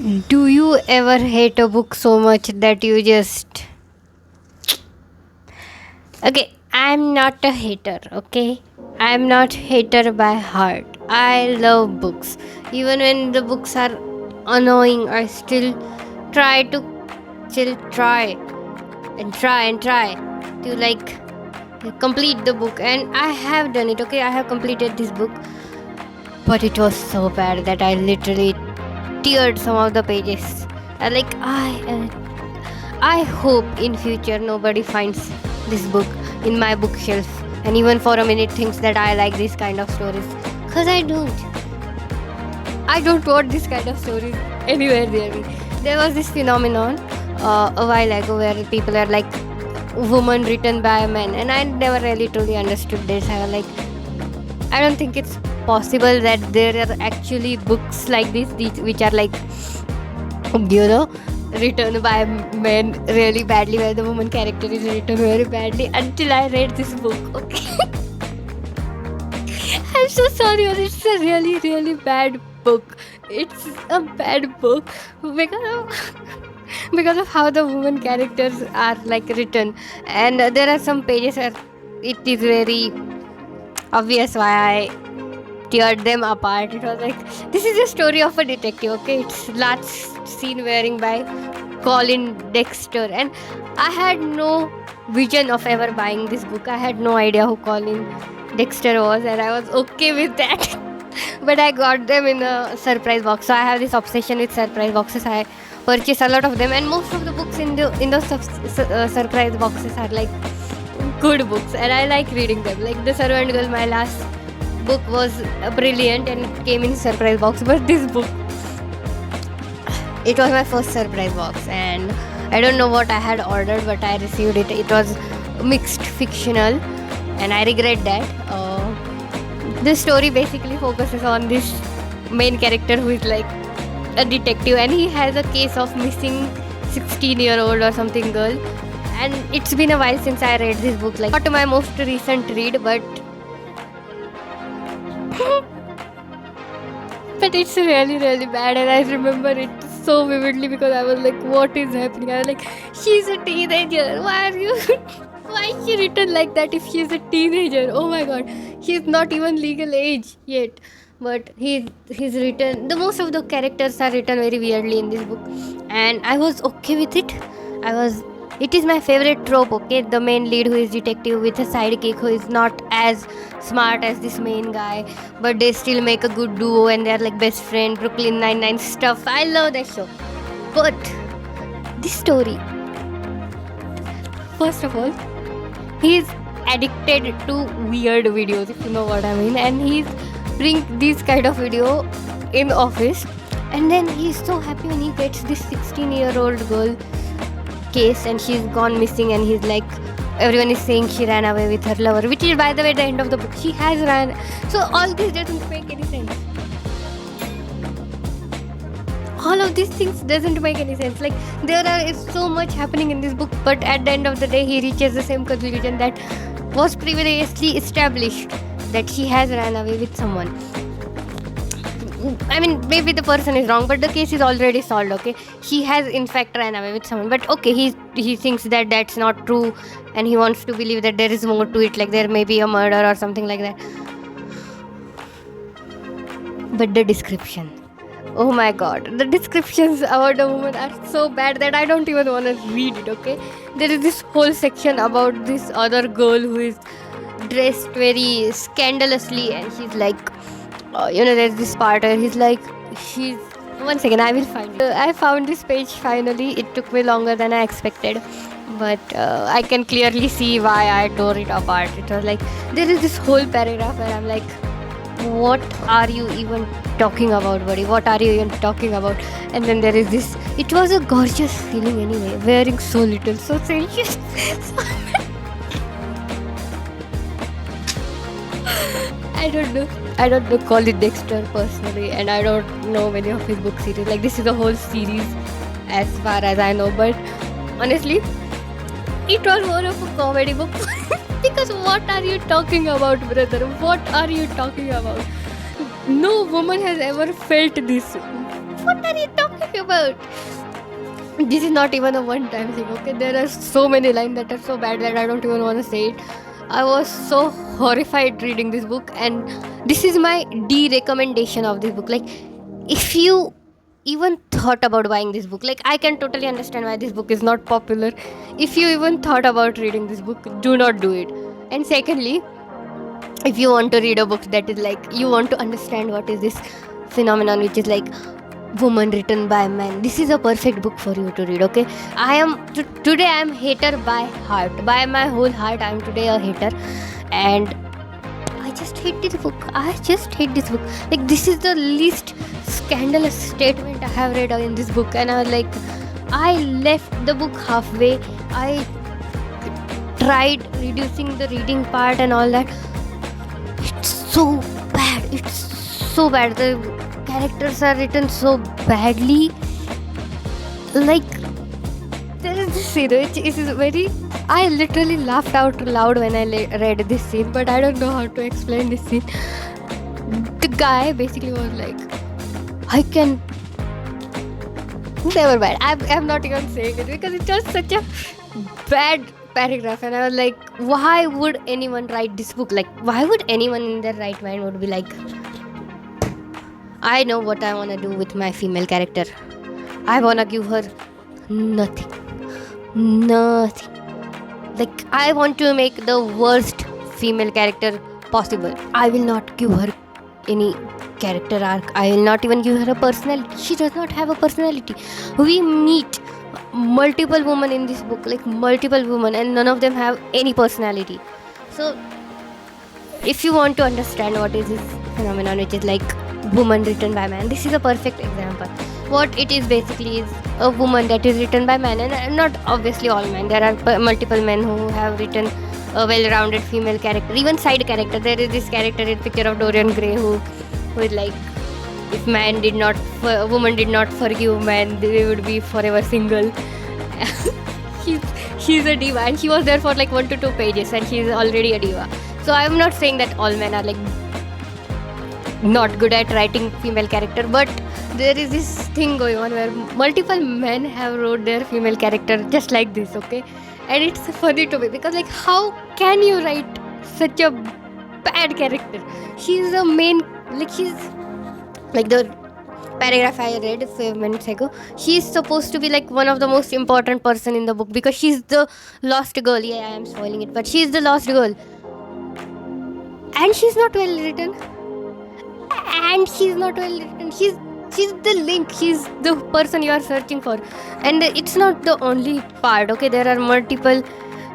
Do you ever hate a book so much that you just. Okay, I'm not a hater, okay? I'm not hater by heart. I love books. Even when the books are annoying, I still try and try to complete the book. And I have done it, okay? I have completed this book. But it was so bad that I literally teared some of the pages. I hope in future nobody finds this book in my bookshelf and even for a minute thinks that I like this kind of stories. Cause I don't. I don't want this kind of stories anywhere near me. There was this phenomenon a while ago where people are like woman written by a man, and I never really truly understood this. I don't think it's possible that there are actually books like this which are like you know written by men really badly, where the woman character is written very badly, until I read this book. Okay. I'm so sorry, but it's a really really bad book. It's a bad book because of because of how the woman characters are like written, and there are some pages where it is very obvious why I teared them apart. It was like, this is a story of a detective, okay? It's last seen wearing by Colin Dexter, and I had no vision of ever buying this book. I had no idea who Colin Dexter was, and I was okay with that. But I got them in a surprise box. So I have this obsession with surprise boxes. I purchase a lot of them, and most of the books in those surprise boxes are like good books, and I like reading them. Like The Servant Girl, my last book was brilliant and it came in surprise box, but this book, it was my first surprise box, and I don't know what I had ordered, but I received it. It was mixed fictional, and I regret that. The story basically focuses on this main character who is like a detective, and he has a case of missing 16-year-old or something girl. And it's been a while since I read this book, like not my most recent read, but but it's really really bad, and I remember it so vividly because I was like, what is happening? I was like, she's a teenager, why are you why is she written like that if she's a teenager? Oh my god, she's not even legal age yet. But he's written, the most of the characters are written very weirdly in this book, and I was okay with it. It is my favorite trope, okay? The main lead who is detective with a sidekick who is not as smart as this main guy, but they still make a good duo and they're like best friend, Brooklyn Nine-Nine stuff. I love that show. But this story, first of all, he's addicted to weird videos, if you know what I mean, and he's bring this kind of video in office, and then he's so happy when he gets this 16-year-old girl case and she's gone missing, and he's like, everyone is saying she ran away with her lover, which is by the way the end of the book. She has ran. So all this doesn't make any sense. All of these things doesn't make any sense. Like, there is so much happening in this book, but at the end of the day he reaches the same conclusion that was previously established, that she has ran away with someone. I mean, maybe the person is wrong, but the case is already solved, okay? She has in fact ran away with someone, but okay, he thinks that that's not true, and he wants to believe that there is more to it, like there may be a murder or something like that. But the description, oh my god, the descriptions about the woman are so bad that I don't even want to read it, okay? There is this whole section about this other girl who is dressed very scandalously, and she's like, there's this part where he's like, she's, one second, I will find it. I found this page finally. It took me longer than I expected, but I can clearly see why I tore it apart. It was like, there is this whole paragraph where I'm like, what are you even talking about, buddy? What are you even talking about? And then there is this, it was a gorgeous feeling anyway, wearing so little, so sensuous. I don't know Colin Dexter personally, and I don't know many of his book series. Like, this is a whole series as far as I know, but honestly, it was more of a comedy book. Because what are you talking about, brother? What are you talking about? No woman has ever felt this. What are you talking about? This is not even a one-time thing, okay? There are so many lines that are so bad that I don't even want to say it. I was so horrified reading this book, and this is my recommendation of this book. Like, if you even thought about buying this book, like, I can totally understand why this book is not popular. If you even thought about reading this book, do not do it. And secondly, if you want to read a book that is like, you want to understand what is this phenomenon which is like woman written by man, this is a perfect book for you to read, okay? Today I am hater by heart, by my whole heart. I am today a hater, and I just hate this book. I just hate this book. Like, this is the least scandalous statement I have read in this book, and I was like, I left the book halfway. I tried reducing the reading part and all that. It's so bad. It's so bad. The characters are written so badly. Like, there is this scene which is very. I literally laughed out loud when I read this scene, but I don't know how to explain this scene. The guy basically was like, I can. Never mind. I'm not even saying it because it was such a bad paragraph, and I was like, why would anyone write this book? Like, why would anyone in their right mind would be like, I know what I want to do with my female character. I want to give her nothing. Like, I want to make the worst female character possible. I will not give her any character arc. I will not even give her a personality. She does not have a personality. We meet multiple women in this book, like multiple women, and none of them have any personality. So, if you want to understand what is this phenomenon which is like woman written by man, this is a perfect example. What it is basically is a woman that is written by man, and not obviously all men. There are multiple men who have written a well-rounded female character, even side character. There is this character in picture of Dorian Gray who is like, if a woman did not forgive man, they would be forever single. she's a diva, and she was there for like 1 to 2 pages, and she's already a diva. So I'm not saying that all men are like not good at writing female character, but there is this thing going on where multiple men have wrote their female character just like this, okay? And it's funny to me because, like, how can you write such a bad character? She's the main, like, she's like the paragraph I read a few minutes ago. She's supposed to be like one of the most important person in the book because she's the lost girl. Yeah, I am spoiling it, but she's the lost girl, and she's not well written. She's the link. She's the person you are searching for, and it's not the only part. Okay, there are multiple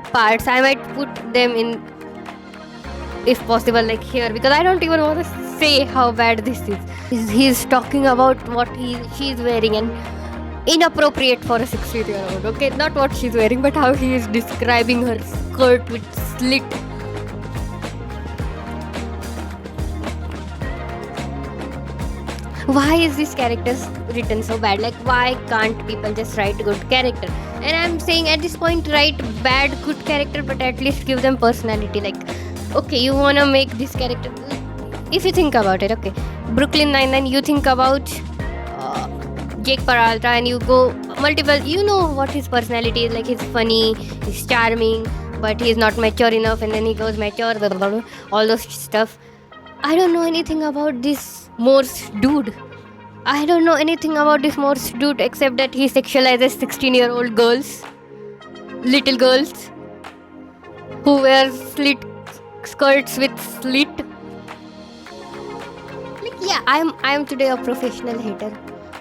parts. I might put them in, if possible, like here, because I don't even want to say how bad this is. He's talking about what she's wearing, and inappropriate for a 16-year-old. Okay, not what she's wearing, but how he is describing her skirt with slit. Why is this character written so bad? Like, why can't people just write good character? And I'm saying at this point, write bad good character, but at least give them personality. Like, okay, you wanna make this character, if you think about it, okay, Brooklyn Nine-Nine, you think about Jake Peralta, and you go multiple, you know what his personality is. Like, he's funny, he's charming, but he's not mature enough, and then he goes mature, blah, blah, blah, all those stuff. I don't know anything about this Morse dude. I don't know anything about this Morse dude except that he sexualizes 16-year-old girls, little girls, who wear slit skirts with slit. Like, yeah, I am today a professional hater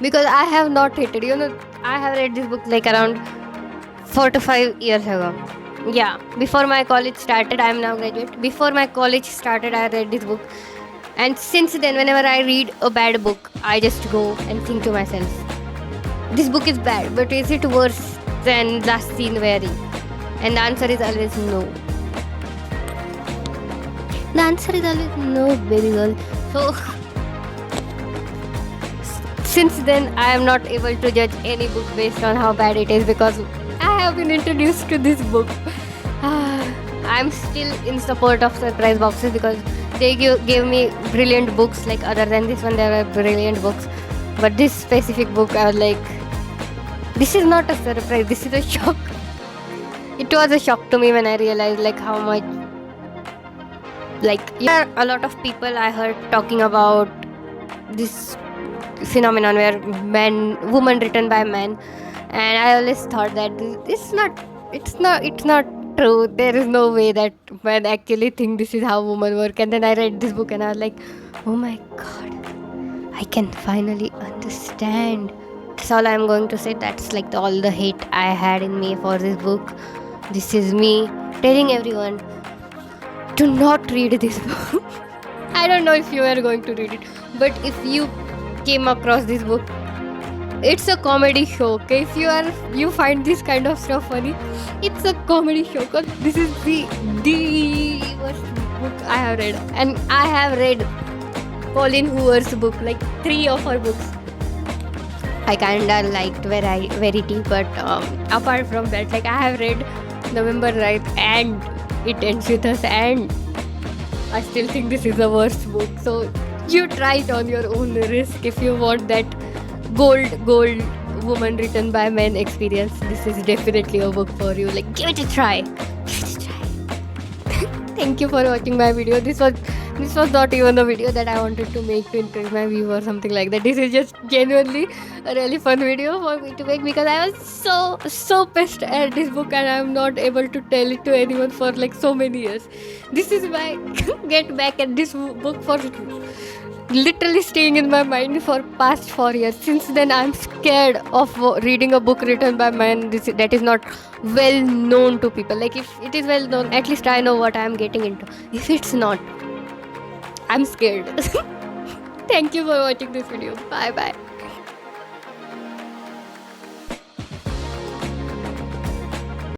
because I have not hated. You know, I have read this book like around 4 to 5 years ago. Yeah, before my college started. I am now graduate. Before my college started, I read this book. And since then, whenever I read a bad book, I just go and think to myself, this book is bad, but is it worse than Last Seen Wearing? And the answer is always no. The answer is always no, baby girl. So, since then, I am not able to judge any book based on how bad it is because I have been introduced to this book. I am still in support of surprise boxes because they gave me brilliant books. Like, other than this one, there were brilliant books. But this specific book, I was like, this is not a surprise. This is a shock. It was a shock to me when I realized like how much, like, there are a lot of people I heard talking about this phenomenon where woman written by men, and I always thought that it's not true. There is no way that men actually think this is how women work. And then I read this book and I was like, oh my god, I can finally understand. That's all I'm going to say. That's like all the hate I had in me for this book. This is me telling everyone to not read this book. I don't know if you are going to read it, but if you came across this book, it's a comedy show. Okay, if you find this kind of stuff funny, it's a comedy show. Cause this is the worst book I have read, and I have read Pauline Hoover's book, like 3 of her books. I kinda liked Verity, but apart from that, like I have read November Right and It Ends With Us, and I still think this is the worst book. So you try it on your own risk if you want that gold woman written by men experience. This is definitely a book for you. Like, give it a try. Give it a try. Thank you for watching my video. This was not even the video that I wanted to make to encourage my view or something like that. This is just genuinely a really fun video for me to make because I was so pissed at this book and I'm not able to tell it to anyone for like so many years. This is my get back at this book for literally staying in my mind for past 4 years. Since then I'm scared of reading a book written by men that is not well known to people. Like if it is well known, at least I know what I am getting into. If it's not, I'm scared. Thank you for watching this video. Bye bye.